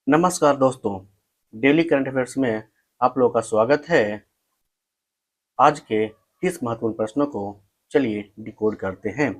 नमस्कार दोस्तों, daily current affairs में आप लोगों का स्वागत है। आज के 30 महत्वपूर्ण प्रश्नों को चलिए डिकोड करते हैं।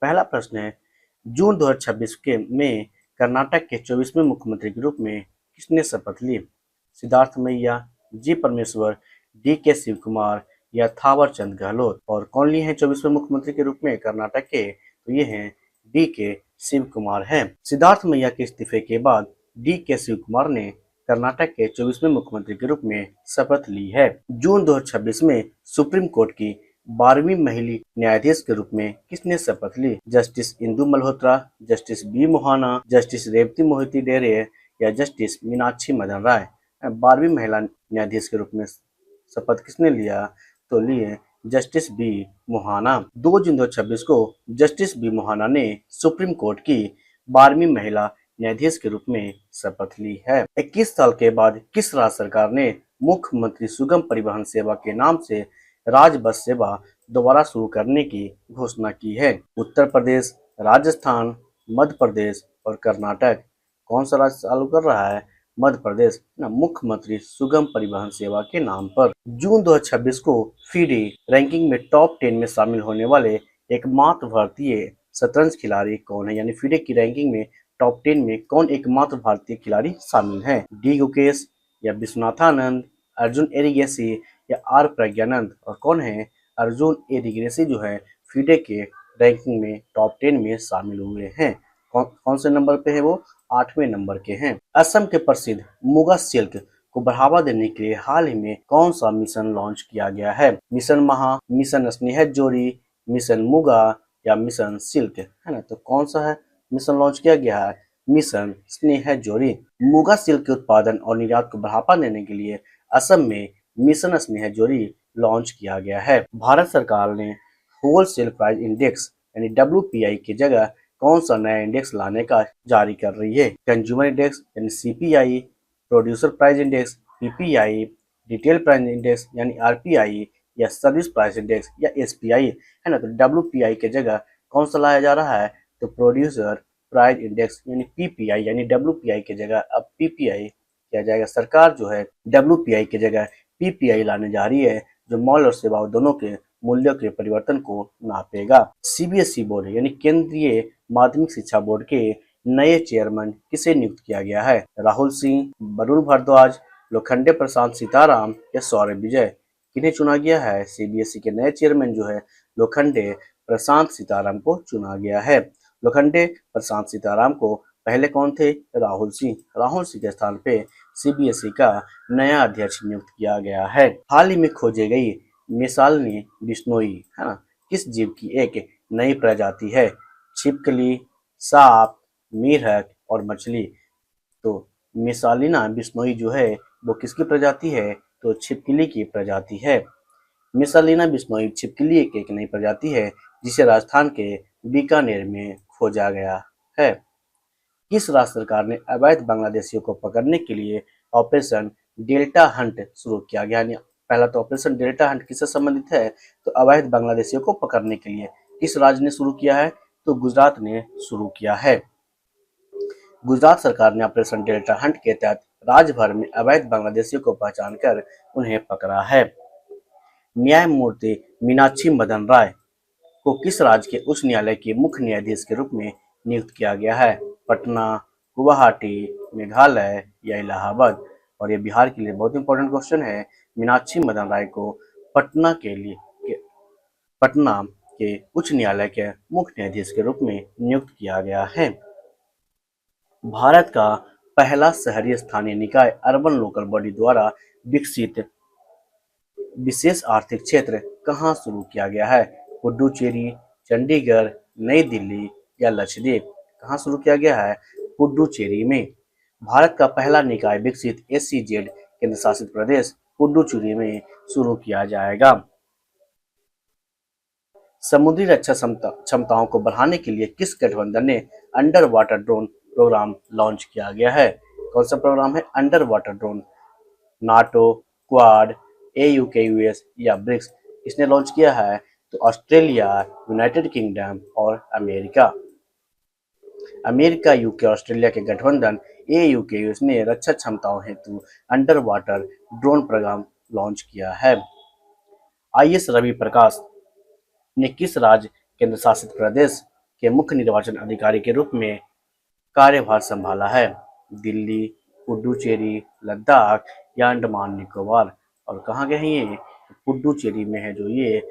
पहला प्रश्न है, जून 2026 के में कर्नाटक के 24वें मुख्यमंत्री के रूप में किसने शपथ ली? सिद्धार्थ मैया, जी परमेश्वर, डी के शिव कुमार या थावर चंद गहलोत। और कौन लिए हैं 24वें मुख्यमंत्री के रूप में कर्नाटक के? तो ये हैं डी के शिव कुमार हैं। सिद्धार्थ मैया के इस्तीफे के बाद डी के शिव कुमार ने कर्नाटक के 24वें मुख्यमंत्री के रूप में शपथ ली है। जून 2026 में सुप्रीम कोर्ट की 12वीं महिला न्यायाधीश के रूप में किसने शपथ ली? Justice Indu Malhotra, justice B Mohana, justice Revati Mohite Dere या जस्टिस मीनाक्षी मदन राय। 12वीं महिला न्यायाधीश के रूप में शपथ किसने लिया? तो लिए जस्टिस बी मोहाना। 2 जून 2026 को जस्टिस बी मोहाना ने सुप्रीम कोर्ट की 12वीं महिला न्यायाधीश के रूप में शपथ ली है। 21 साल के बाद किस राज्य सरकार ने मुख्यमंत्री सुगम परिवहन सेवा के नाम से राज बस सेवा दोबारा शुरू करने की घोषणा की है? उत्तर प्रदेश, राजस्थान, मध्य प्रदेश और कर्नाटक। कौन सा राज्य चालू कर रहा है? मध्य प्रदेश ना, मुख्यमंत्री सुगम परिवहन सेवा के नाम पर। जून 2026 को फीडे रैंकिंग में टॉप 10 में शामिल होने वाले एकमात्र भारतीय शतरंज खिलाड़ी कौन है? यानी फीडे की रैंकिंग में टॉप 10 में कौन एकमात्र भारतीय खिलाड़ी शामिल हैं? डी गुकेश या विश्वनाथानंद, अर्जुन एरिगेसी या आर प्रज्ञानंद। और कौन है? अर्जुन एरिगेसी जो है फीडे के रैंकिंग में टॉप 10 में शामिल हुए हैं। कौन से नंबर पे है वो? 8वें नंबर के हैं। असम के प्रसिद्ध मुगा सिल्क को बढ़ावा देने के लिए हाल ही में कौन सा मिशन लॉन्च किया गया है? मिशन महा, मिशन स्नेह जोड़ी, मिशन मुगा या मिशन सिल्क, है ना? तो कौन सा है मिशन लॉन्च किया गया है? मिशन स्नेह जोड़ी। मुगा सिल्क के उत्पादन और निर्यात को बढ़ावा देने के लिए असम में मिशन स्नेह जोड़ी लॉन्च किया गया है। भारत सरकार ने होलसेल प्राइस इंडेक्स यानी WPI की जगह कौन सा नया इंडेक्स लाने का जारी कर रही है? कंज्यूमर इंडेक्स यानी CPI, producer price index PPI, retail price index यानी RPI या सर्विस प्राइस इंडेक्स या SPI, है ना? तो WPI की जगह कौन सा लाया जा रहा है? तो प्रोड्यूसर प्राइस इंडेक्स यानी PPI, यानी WPI की जगह अब PPI किया जाएगा। सरकार जो है WPI की जगह PPI लाने जा रही है, जो माल और सेवाओं दोनों के मूल्यों के परिवर्तन को नापेगा। CBSE बोर्ड यानी केंद्रीय माध्यमिक शिक्षा बोर्ड के नए चेयरमैन किसे नियुक्त किया गया है? राहुल सिंह, वरुण भारद्वाज, लोखंडे प्रशांत सीताराम या सौरभ विजय। किन्हें चुना गया है? CBSE के नए चेयरमैन जो है लोखंडे प्रशांत सीताराम को चुना गया है। लोखंडे प्रशांत सीताराम को पहले कौन थे? राहुल सिंह। राहुल सिंह के स्थान पे CBSE का नया अध्यक्ष नियुक्त किया गया है। हाल ही में खोजी गई मिसालनी बिश्नोई, है ना, किस जीव की एक नई प्रजाति है? छिपकली, सांप, मेढक और मछली। तो मिसालिना बिश्नोई जो है वो किसकी प्रजाति है? तो छिपकली की प्रजाति है। मिसालिना बिश्नोई छिपकली की एक नई प्रजाति है जिसे राजस्थान के बीकानेर में खोजा गया है। किस राज्य सरकार ने अवैध बांग्लादेशियों को पकड़ने के लिए ऑपरेशन डेल्टा हंट शुरू किया गया? पहला तो ऑपरेशन डेल्टा हंट किससे संबंधित है? तो अवैध बांग्लादेशियों को पकड़ने के लिए किस राज्य ने शुरू किया है? तो गुजरात ने शुरू किया है। गुजरात सरकार ने ऑपरेशन डेल्टा हंट के तहत राज्य भर में अवैध बांग्लादेशियों को पहचान कर उन्हें पकड़ा है। न्यायमूर्ति मीनाक्षी मदन राय को किस राज्य के उच्च न्यायालय के मुख्य न्यायाधीश के रूप में नियुक्त किया गया है? पटना, गुवाहाटी, मेघालय या इलाहाबाद। और ये बिहार के लिए बहुत इंपॉर्टेंट क्वेश्चन है। मीनाक्षी मदन राय को पटना के उच्च न्यायालय के मुख्य न्यायाधीश के रूप में नियुक्त किया गया है। भारत का पहला शहरी स्थानीय निकाय अर्बन लोकल बॉडी द्वारा विकसित विशेष आर्थिक क्षेत्र कहाँ शुरू किया गया है? पुडुचेरी, चंडीगढ़, नई दिल्ली या लक्षद्वीप। कहाँ शुरू किया गया है? पुडुचेरी में। भारत का पहला निकाय विकसित SEZ केंद्र शासित प्रदेश पुडुचेरी में शुरू किया जाएगा। समुद्री रक्षा क्षमताओं को बढ़ाने के लिए किस गठबंधन ने underwater drone program launch किया गया है? कौन सा प्रोग्राम है underwater drone? NATO, Quad, AUKUS या ब्रिक्स। इसने लॉन्च किया है? तो ऑस्ट्रेलिया, यूनाइटेड किंगडम और अमेरिका। अमेरिका, यूके, ऑस्ट्रेलिया के गठबंधन AUKUS ने रक्षा क्षमताओं हेतु underwater drone program launch किया है। IS रवि प्रकाश ने किस राज्य केंद्र शासित प्रदेश के मुख्य निर्वाचन अधिकारी के रूप में कार्यभार संभाला है? दिल्ली, पुडुचेरी, लद्दाख या अंडमान निकोबार? और कहाँ गए हैं ये? पुडुचेरी में है जो ये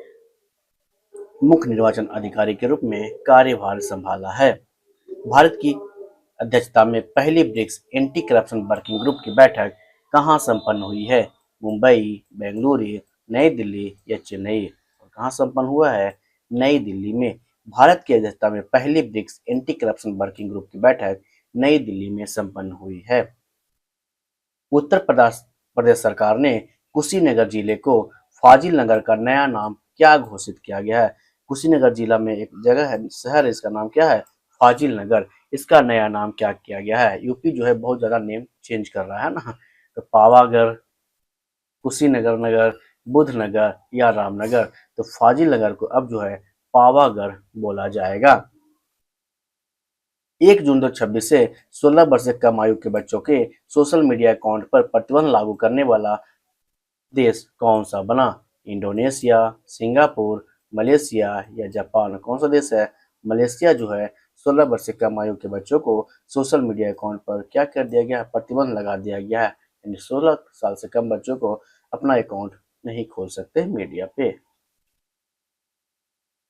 मुख्य निर्वाचन अधिकारी के रूप में कार्यभार संभाला है। भारत की अध्यक्षता में पहली BRICS anti corruption working group की बैठक कहाँ संपन्न हुई है? मुंबई, बेंगलुरु, नई दिल्ली या चेन्नई? और कहाँ संपन्न हुआ है? नई दिल्ली में। भारत की अध्यक्षता में पहली BRICS anti corruption working group की बैठक नई दिल्ली में संपन्न हुई है। उत्तर प्रदेश सरकार ने कुशीनगर जिले को फाजिल नगर का नया नाम क्या घोषित किया गया है? कुशीनगर जिला में एक जगह है, शहर है, इसका नाम क्या है? फाजिल नगर। इसका नया नाम क्या किया गया है? यूपी जो है बहुत ज्यादा नेम चेंज कर रहा है ना, तो पावागढ़, कुशीनगर नगर, बुधनगर या रामनगर, तो फाजिल नगर को अब जो है पावागढ़ बोला जाएगा। 1 जून 2026 से 16 वर्ष से कम आयु के बच्चों के सोशल मीडिया अकाउंट पर प्रतिबंध लागू करने वाला देश कौन सा बना? इंडोनेशिया, सिंगापुर, मलेशिया या जापान? कौन सा देश है? मलेशिया जो है 16 वर्ष से कम आयु के बच्चों को सोशल मीडिया अकाउंट पर क्या कर दिया गया है? प्रतिबंध लगा दिया गया है, यानी 16 साल से कम बच्चों को अपना अकाउंट नहीं खोल सकते मीडिया पे।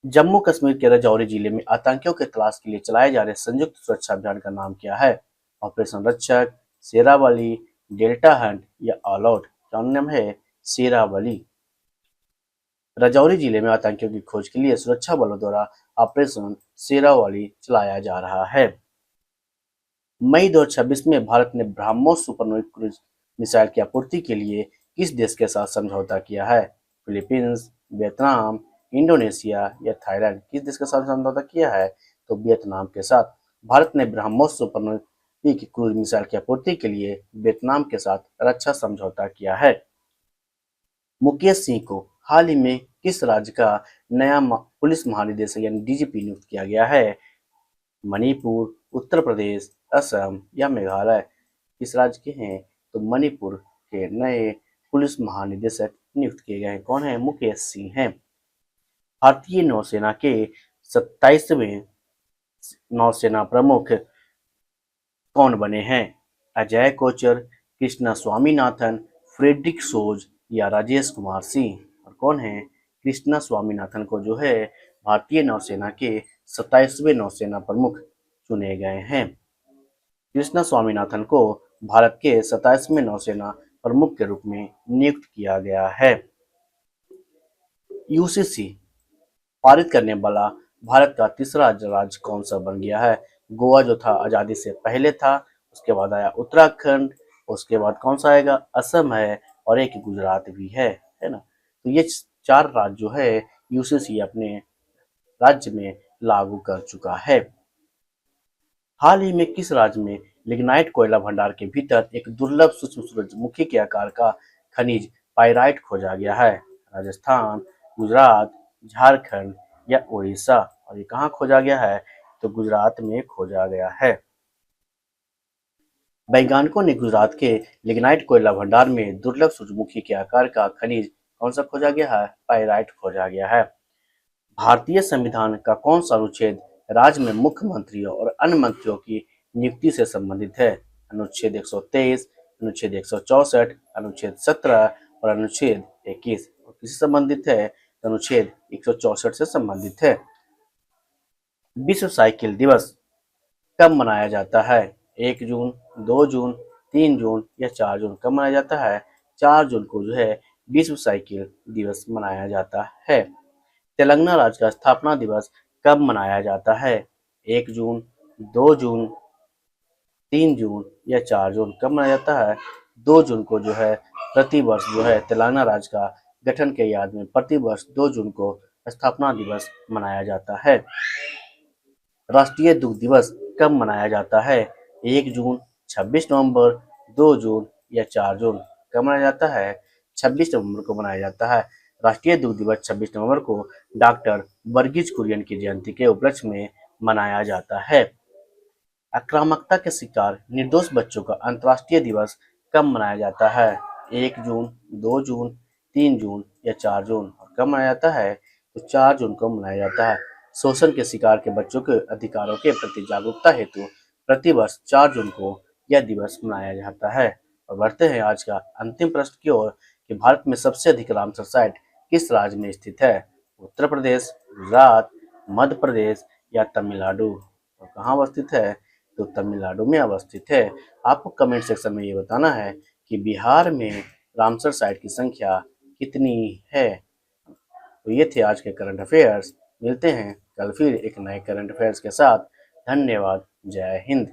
जम्मू कश्मीर के राजौरी जिले में आतंकियों की तलाश के लिए चलाए जा रहे संयुक्त सुरक्षा अभियान का नाम क्या है? ऑपरेशन रक्षक, शेरावाली, डेल्टा हंट या ऑल आउट? क्या नाम है? शेरावाली। राजौरी जिले में आतंकियों की खोज के लिए सुरक्षा बलों द्वारा ऑपरेशन शेरावाली चलाया जा रहा है। मई 2026 में भारत ने ब्रह्मोस सुपरसोनिक क्रूज मिसाइल की आपूर्ति के लिए किस देश के साथ समझौता किया है? फिलीपींस, वियतनाम, इंडोनेशिया या थाईलैंड? किस देश के साथ समझौता किया है? तो वियतनाम के साथ। भारत ने ब्रह्मोस सुपरसोनिक क्रूज मिसाइल की आपूर्ति के लिए वियतनाम के साथ रक्षा समझौता किया है। मुकेश सिंह को हाल ही में किस राज्य का नया पुलिस महानिदेशक यानी DGP नियुक्त किया गया है? मणिपुर, उत्तर प्रदेश, असम या मेघालय? किस राज्य के हैं? तो मणिपुर के नए पुलिस महानिदेशक नियुक्त किए गए हैं। कौन है? मुकेश सिंह हैं। भारतीय नौसेना के 27वें नौसेना प्रमुख कौन बने हैं? अजय कोचर, कृष्णा स्वामीनाथन, फ्रेडरिक सोज या राजेश कुमार सिंह? और कौन है? कृष्णा स्वामीनाथन को जो है भारतीय नौसेना के 27वें नौसेना प्रमुख चुने गए हैं। कृष्णा स्वामीनाथन को भारत के 27वें नौसेना प्रमुख के रूप में नियुक्त किया गया है। UCC पारित करने वाला भारत का तीसरा राज्य कौन सा बन गया है? गोवा जो था आजादी से पहले था, उसके बाद आया उत्तराखंड, उसके बाद कौन सा आएगा? असम है, और एक गुजरात भी है ना। तो ये 4 राज्य जो है UCC अपने राज्य में लागू कर चुका है। हाल ही में किस राज्य में लिग्नाइट कोयला भंडार के भीतर एक दुर्लभ सूक्ष्म सूरजमुखी के आकार का खनिज पाइराइट खोजा गया है? राजस्थान, गुजरात, झारखंड या उड़ीसा? और ये कहाँ खोजा गया है? तो गुजरात में खोजा गया है। वैज्ञानिकों ने गुजरात के लिग्नाइट कोयला भंडार में दुर्लभ सूरजमुखी के आकार का खनिज कौन सा खोजा गया है? पाइराइट खोजा गया है। भारतीय संविधान का कौन सा अनुच्छेद राज्य में मुख्यमंत्रियों और अन्य मंत्रियों की नियुक्ति से संबंधित है? अनुच्छेद 123, अनुच्छेद 164, अनुच्छेद 17 और अनुच्छेद 21? और किससे संबंधित है? तो अनुच्छेद 164 से संबंधित है। विश्व साइकिल दिवस कब मनाया जाता है? 1 जून, 2 जून, 3 जून या 4 जून? कब मनाया जाता है? 4 जून को जो है विश्व साइकिल दिवस मनाया जाता है। तेलंगाना राज्य का स्थापना दिवस कब मनाया जाता है? 1 जून, 2 जून, 3 जून या 4 जून? कब मनाया जाता है? 2 जून को जो है प्रतिवर्ष जो है तेलंगाना राज्य का गठन के याद में प्रतिवर्ष 2 जून को स्थापना दिवस मनाया जाता है। राष्ट्रीय दुग्ध दिवस कब मनाया जाता है? 1 जून, 26 नवंबर, 2 जून या 4 जून? कब मनाया जाता है? 26 नवंबर को मनाया जाता है। राष्ट्रीय दुग्ध दिवस 26 नवंबर को डॉक्टर वर्गीज कुरियन की जयंती के उपलक्ष्य में मनाया जाता है। आक्रामकता के शिकार निर्दोष बच्चों का अंतर्राष्ट्रीय दिवस कब मनाया जाता है? 1 जून, 2 जून, 3 जून या 4 जून? और कब मनाया जाता है? तो 4 जून को मनाया जाता है। शोषण के शिकार के बच्चों के अधिकारों के प्रति जागरूकता हेतु प्रतिवर्ष 4 जून को यह दिवस मनाया जाता है। और बढ़ते हैं आज का अंतिम प्रश्न की ओर कि भारत में सबसे अधिक रामसर साइट किस राज्य में स्थित है? उत्तर प्रदेश, गुजरात, मध्य प्रदेश या तमिलनाडु? और कहाँ अवस्थित है? तो तमिलनाडु में अवस्थित है। आपको कमेंट सेक्शन में ये बताना है कि बिहार में रामसर साइट की संख्या कितनी है। तो ये थे आज के करंट अफेयर्स। मिलते हैं कल फिर एक नए करंट अफेयर्स के साथ। धन्यवाद। जय हिंद।